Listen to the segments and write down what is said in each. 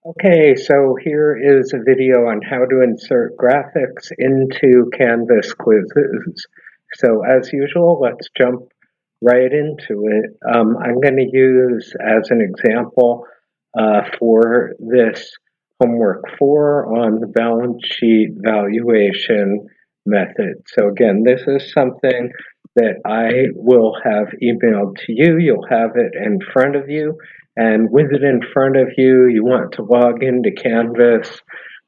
Okay, so here is a video on how to insert graphics into Canvas quizzes. So as usual, let's jump right into it. I'm going to use as an example for this homework 4 on the balance sheet valuation method. So again, this is something that I will have emailed to you. You'll have it in front of you. And with it in front of you, you want to log into Canvas,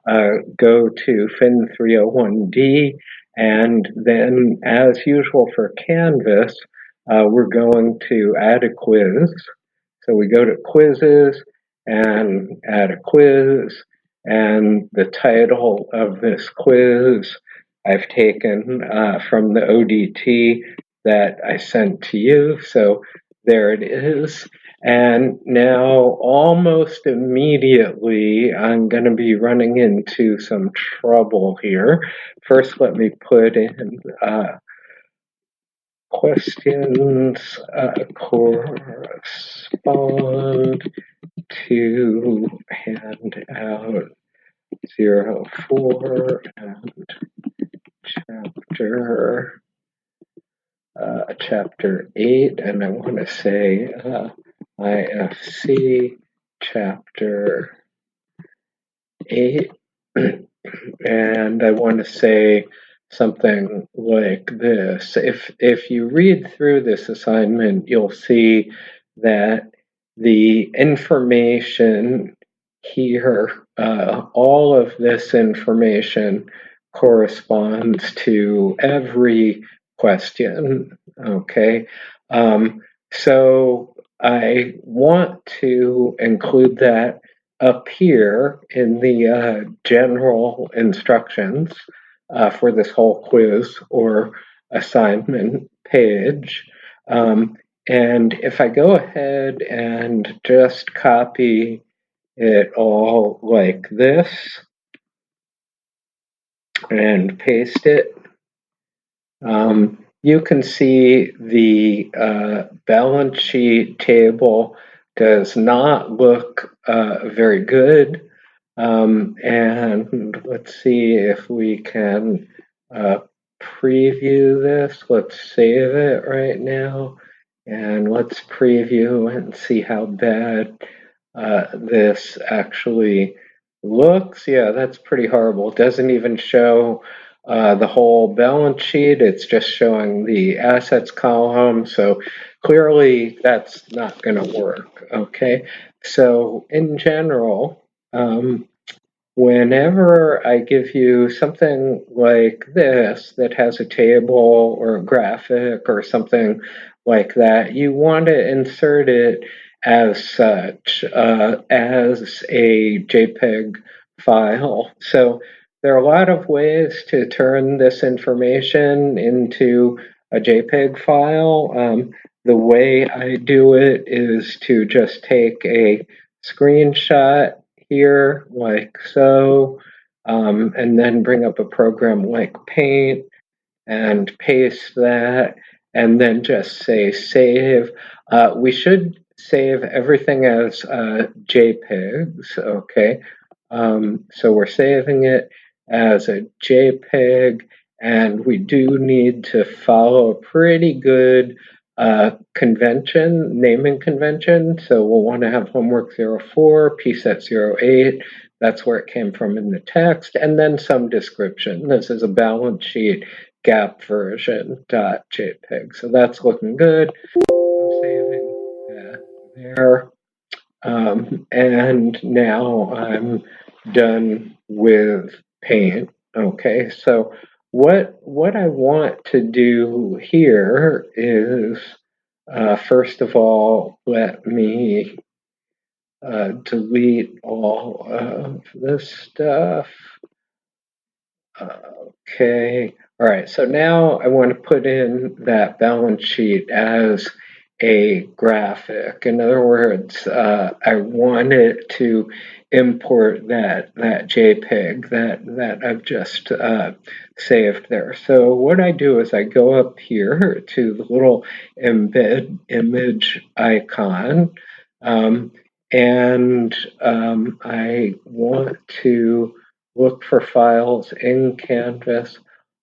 go to Fin301D, and then, as usual for Canvas, we're going to add a quiz. So we go to Quizzes and add a quiz, and the title of this quiz I've taken from the ODT that I sent to you. So there it is. And now, almost immediately, I'm going to be running into some trouble here. First, let me put in questions correspond to handout 04 and chapter 8, and I want to say IFC chapter 8, and I want to say something like this. If you read through this assignment, you'll see that the information here, all of this information corresponds to every question, okay? So I want to include that up here in the general instructions for this whole quiz or assignment page. And if I go ahead and just copy it all like this and paste it, you can see the balance sheet table does not look very good. And let's see if we can preview this. Let's save it right now. And let's preview and see how bad this actually looks. Yeah, that's pretty horrible. It doesn't even show the whole balance sheet. It's just showing the assets column. So clearly that's not going to work. Okay. So in general, whenever I give you something like this that has a table or a graphic or something like that, you want to insert it as such, as a JPEG file. So there are a lot of ways to turn this information into a JPEG file. The way I do it is to just take a screenshot here like so, and then bring up a program like Paint and paste that, and then just say save. We should save everything as JPEGs, okay? So we're saving it as a JPEG, and we do need to follow a pretty good naming convention. So we'll want to have homework 04, pset 08. That's where it came from in the text, and then some description. This is a balance sheet gap version .jpeg. So that's looking good. I'm saving that there. And now I'm done with Paint. Okay, so what I want to do here is, first of all, let me delete all of this stuff. Okay, all right, so now I want to put in that balance sheet as a graphic. In other words, I want it to import that JPEG that I've just saved there. So what I do is I go up here to the little embed image icon, and I want to look for files in Canvas.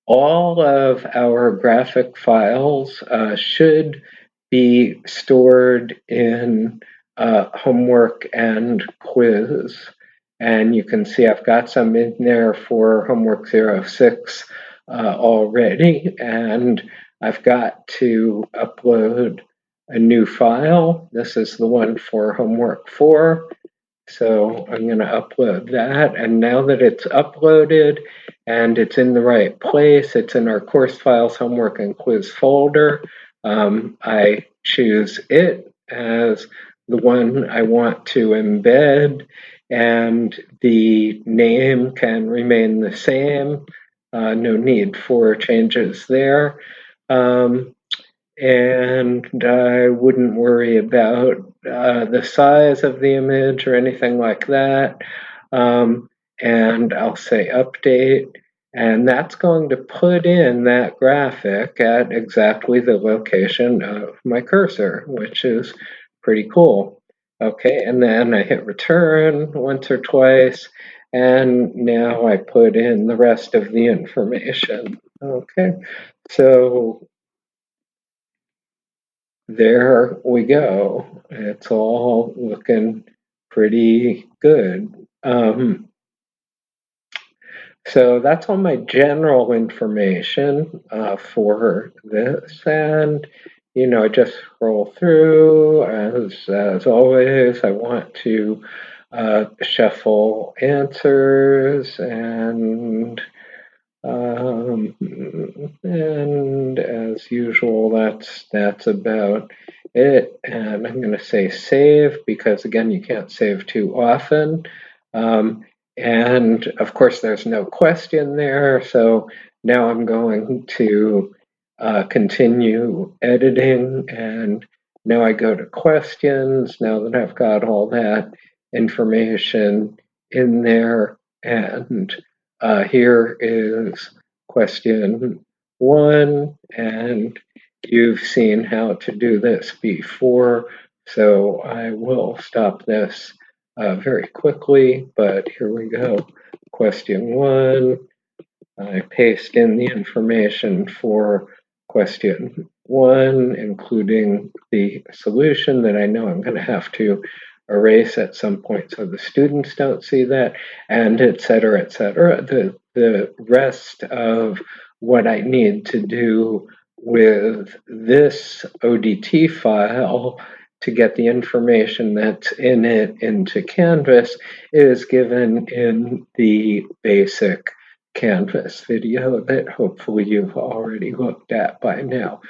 All of our graphic files should be stored in homework and quiz. And you can see I've got some in there for homework 06 already, and I've got to upload a new file. This is the one for homework 4. So I'm going to upload that. And now that it's uploaded and it's in the right place, it's in our course files, homework, and quiz folder, I choose it as the one I want to embed, and the name can remain the same. No need for changes there. And I wouldn't worry about the size of the image or anything like that. And I'll say update, and that's going to put in that graphic at exactly the location of my cursor, which is pretty cool. Okay, and then I hit return once or twice, and now I put in the rest of the information. Okay, so there we go. It's all looking pretty good. So that's all my general information for this, and I just scroll through as always. I want to shuffle answers and as usual, that's about it. And I'm going to say save because again, you can't save too often. And of course, there's no question there. So now I'm going to continue editing, and now I go to questions. Now that I've got all that information in there, and here is question 1, and you've seen how to do this before, so I will stop this very quickly, but here we go. Question 1, I paste in the information for question 1, including the solution that I know I'm going to have to erase at some point so the students don't see that, and et cetera, et cetera. The rest of what I need to do with this ODT file to get the information that's in it into Canvas is given in the basic Canvas video that hopefully you've already looked at by now.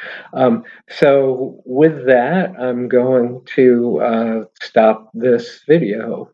So with that, I'm going to stop this video.